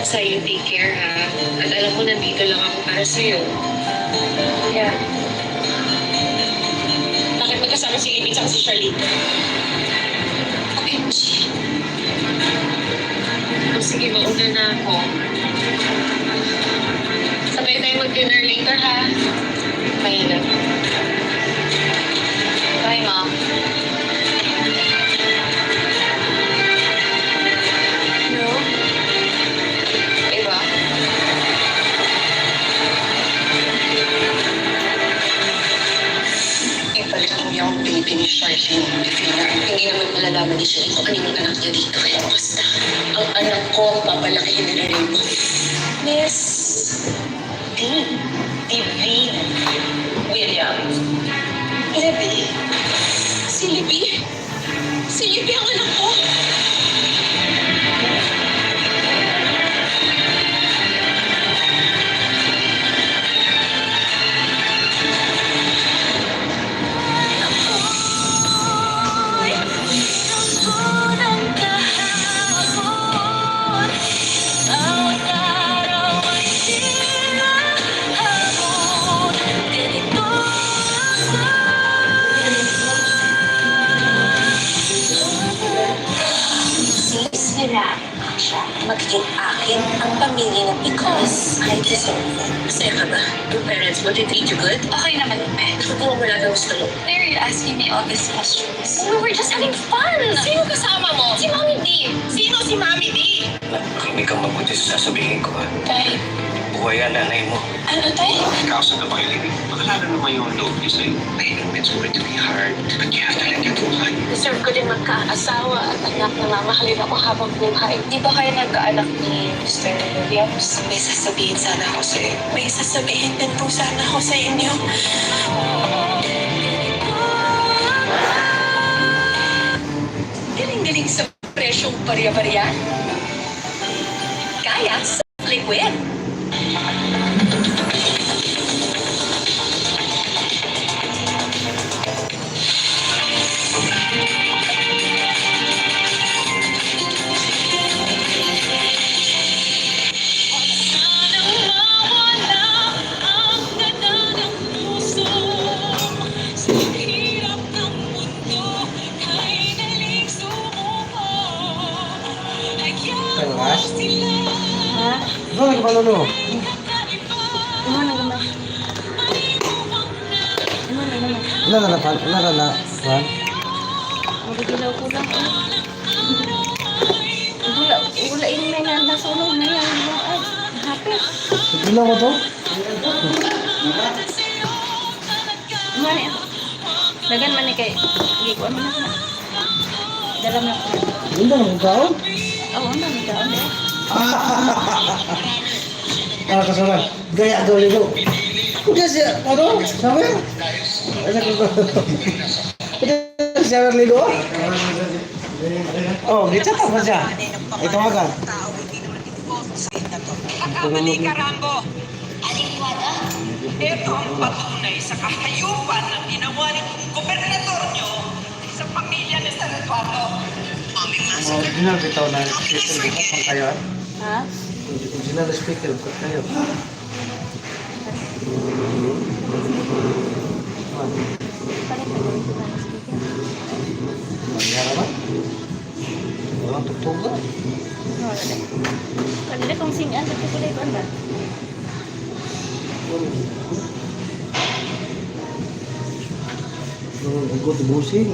sa'yo, take care ha. At alam mo, nandito lang ako para sa'yo. Yeah. Bakit magkasama si Libby at si Charlene? OMG. Oh, sige, mauna na ako. Sabay tayo mag-dinner later ha. Bye na. Bye, Mom. No? Diba? Ipalit mo yung baby ni Charlene. Hindi naman malalaman ni Charlene kung kanino anak niya dito. Kaya basta, ang anak ko, papalakihin nila rin mo. Miss Divine Williams. Libby? Si Libby? Si Libby ang anak ko? Siya magiging akin ang pamilya na because I deserve it. Masaya ka ba? Your parents, what they treat you good? Okay naman, Pe. Kung wala kang gusto mo. Why are you asking me all these questions? We were just having fun! Sino kasama mo? Si Mommy D! Sino si Mami D? Makinig kang mabuti sa sasabihin ko, ha? Tay. Buhay ang nanay mo. Ano, Tay? Kausap na ba kayo, Libby? Makalala naman yung loob niyo sa'yo. I know it's going to be hard, but you have to let it go, ha? Deserve ko din magkaasawa at anak na mamahalin ako habang buhay. Di ba kayo nagkaanak ni Mr. Williams? May sasabihin sana ako sa'yo. May sasabihin din po sana ako sa inyo. Galing-galing sa presyong barya-barya. Kaya sa liquid. Ha? Ano ba lolo? Wala na pan, wala na pan. Magigilaw ko lang. Wala yung may nasa ulo na yan. Ay, hapit. Gila mo to? Mani, dagan man ni kay gikuan mo na. Dalam na ko. Hindi na mo tao? Oo, ano na daon eh. Kasalan. Gaya daw ligo. Udah siya, ano? Sabi? Ano ko? Udah siya ligo? Oh, gitu apa siya? Ito agad. Kakamali ka, Rambo! Ito ang patunay sa kahayupan ng ginawa ng gobernador nyo sa pamilya ni San Eduardo. Original bitaw na speaker dito kung kayo. Ha? Original speaker kung kayo. Magyara ba? Walang tugtog ba? Pagdala kong singan sa kulay ko ba? Good busing.